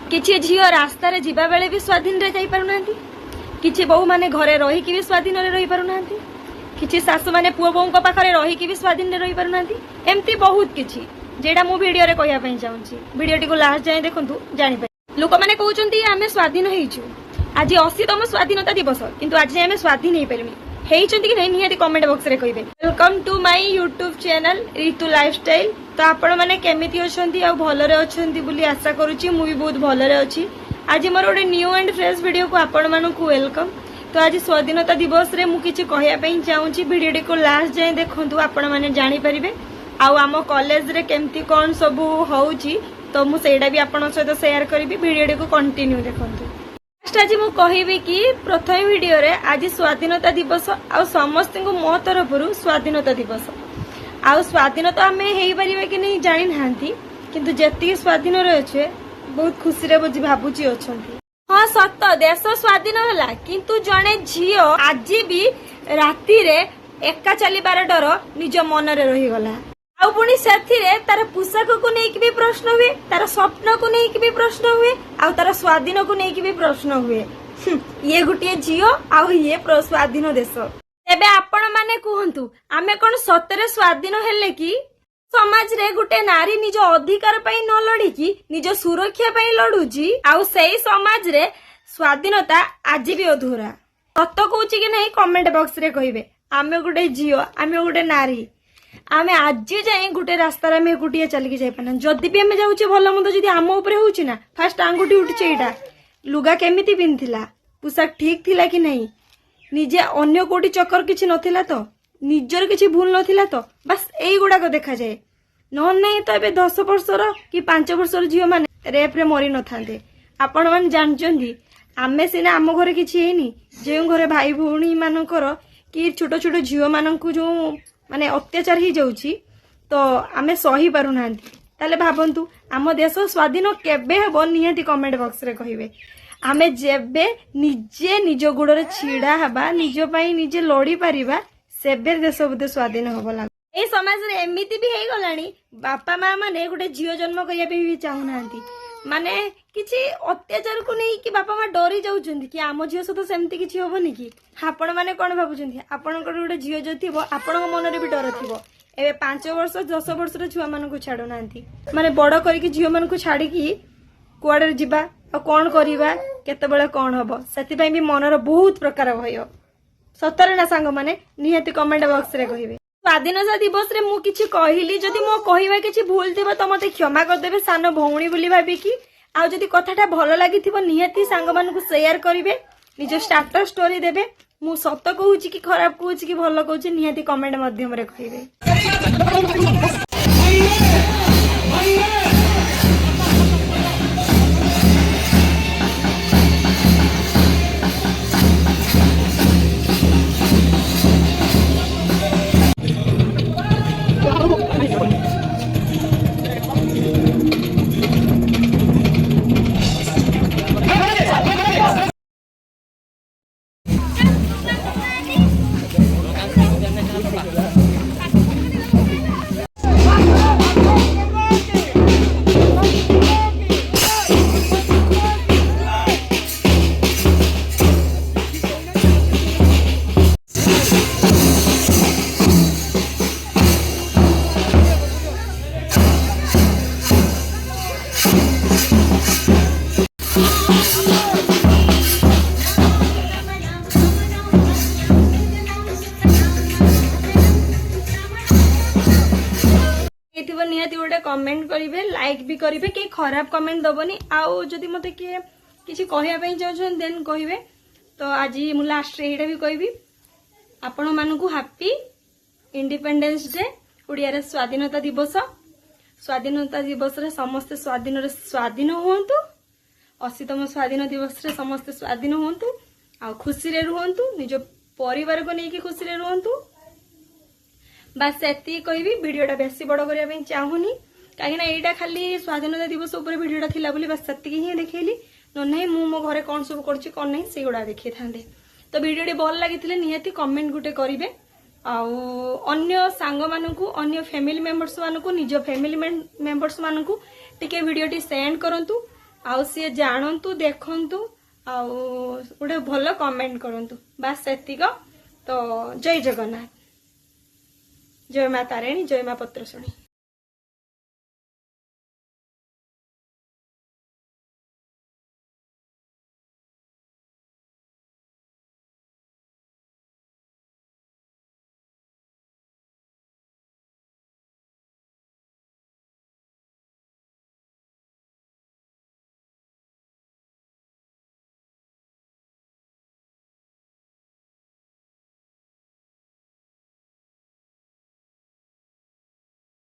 किछि झियो रास्ता रे जीवा बेले भी स्वाधीन रे जाई पारुनांती किछि बहु माने घरे रही कि भी स्वाधीन रे रही पारुनांती किछि सासु माने पुओ बों को पाखरे रही कि भी स्वाधीन रे रही पारुनांती एम्ति बहुत किछि जेडा मु वीडियो रे कहया पई चाहूची वीडियो टी को लास्ट जाय देखंतु जानि पाइ लोक माने कहउचंती आमे स्वाधीन हेइछु आज 80तम स्वाधीनता दिवस किंतु आज आमे स्वाधीन हेइ परमी हेइचंती कि नै निहाती कमेंट बॉक्स रे कहिबे। Welcome to my YouTube channel Ritu lifestyle. तो आपण माने केमिति अछंती आ भलरे अछंती बुली आशा करूची मु भी बहुत भलरे अछि। आज मोर ओडे न्यू एंड फ्रेश वीडियो को आपण मानकु वेलकम। तो आज स्वाधीनता दिवस रे मु किछि कहया पई चाहूची वीडियो को लास्ट जाय देखंतु आपण माने जानि परिबे आ आम कॉलेज रे केमती कोन सब होउची तो मु सेडा भी आपण सहित शेयर करबी वीडियो को कंटिन्यू देखंतु। आज मु कहबी कि प्रथम वीडियो रे आज स्वाधीनता दिवस आ समस्त को मो तरफ स्वाधीनता दिवस आ स्वाधीनता आम हो पार कि नहीं जानी ना किंतु जेती स्वाधीन रहे बहुत खुशी रे बुझी भाबुची अछंती। हाँ सत देश स्वाधीन होला किंतु जने झियो आज भी राति रे एका चलीबार डर निज मन रे रही गला आउ पुणी सेथिरे तार पोशाक को नेकी भी प्रश्न हुए तार स्वप्न को नेकी भी प्रश्न हुए आउ तार स्वाधीन को नेकी भी प्रश्न हुए ये गुटिए झियो आउ ये स्वाधीन देश। एबे आपण माने कहंतु आमे कोन सतरे स्वाधीन हेले कि समाज रे गुटे नारी निज अधिकार पई न लड़ी कि निज सुरक्षा पई लडुची आउ सेही समाज रे स्वाधीनता आज भी अधूरा सत कहूची कि नहीं कमेंट बॉक्स रे कहिबे। आमे गुटे झियो आमे गुटे नारी आमे आज जाए गोटे रास्तार आम एकुटिया चलिकी जाइपाना जदि भी आम जाऊे भल मंद जदि आम उपरे होउची ना फास्ट आंगुठी उठुचे एटा लुगा केमिति पिंधिला पोशाक ठीक थिला कि नहीं निजे अन्य कोटी चक्कर किछि नथिला तो निजर किछि भूल नथिला तो बस एई गुडा को देखा जाए न नहीं तो एबे 10 वर्षर कि 5 वर्षर झियो माने रेप रे मरी न थांदे। आपण मान जानचंदी आमे सिना आम घरे किछि हेनी जे घरे भाई भौणी मानकर कि छोट छोट झियो मानकु जो माने अत्याचार ही जाउची तो आमे सही पारु नांती ताले भाबंतु आम देश स्वाधीन केबे हेबो निहाती कमेंट बॉक्स रे कहिबे। आमे जेबे निजे निज गुडरे छिडा हबा निज पई निजे लड़ी परिबा सेबे देश बुद्धे स्वाधीन होबो लाग। ए समाज रे एमिति भी हेई गलानी बापा मां माने गुटे झियो जन्म करिया पे भी चाहू नांती माने किछि अत्याचार को नहीं कि बापा मां डरी जाउचंदी कि आम झियो सतो सेमति किछि होबोनी कि आपण माने कोन भाबुचंदी आपणकर गुटे झियो जो थिबो आपणक मन रे भी डर थिबो। एबे 5 वर्ष 10 वर्ष रे छुआ मानन को छाडो नांती माने बड़ करी कि झियो मान को छाडी कि कुआडे जिबा आ कोन करिबा केते बेले कोन होबो सेति पई भी मन रे बहुत प्रकार भयो सतरे ना सांग माने निहाती कमेंट बॉक्स रे कहिबे। स्वाधीनता दिवस रे मु किछि कहिली जदि मो कहिबा किछि भूल थिबो त मते क्षमा कर देबे सानो भौणी बोली भाबी कि आ जदि कथाटा भलो लागि थिबो निहाती सांग मान को शेयर करिवे निज स्टेटस स्टोरी देबे मु सत कहूची कि खराब कहूची कि भलो कहूची निहाती कमेंट माध्यम रे कहिबे। निहाती गोटे कमेंट करेंगे लाइक भी करेंगे कहीं खराब कमेंट दबनी आउ जदि मत किए किसी कहवाई चाहते देन कहे तो आज मु लास्ट एटा भी कहबी आपण मानकु हैप्पी इंडिपेंडेंस डे ओडिया स्वाधीनता दिवस। स्वाधीनता दिवस रे समस्त स्वाधीन हुंतु 80तम स्वाधीन दिवस रे समस्त स्वाधीन हुंतु आ खुशी रे रुहंतु निज परिवार को लेकिन खुशी रे रुहंतु बस एति कहबी। वीडियोटा बेसी बड़ करने चाहूनी कहीं यहाँ खाली स्वाधीनता दिवस उपर वीडियोटा थिला बोली बस सेतिक ही देखैली न नहीं मु मो घरे कौन सब करछि कौन नहीं से गुड़ा देखै थांदे। तो वीडियोटी भल लगी निहाती कमेंट गुटे करेंगे अन्य सांग मानकु अन्य फैमिली मेंबर्स मानकु निज फैमिली मेंबर्स मानकु टिके वीडियोटी सेंड करंतु आउ सी जानतु देखंतु आउ गोटे भल कमेंट करंतु बास सेतिक। तो जय जगन्नाथ, जय माँ तारिणी, जय माँ पत्रशुणी।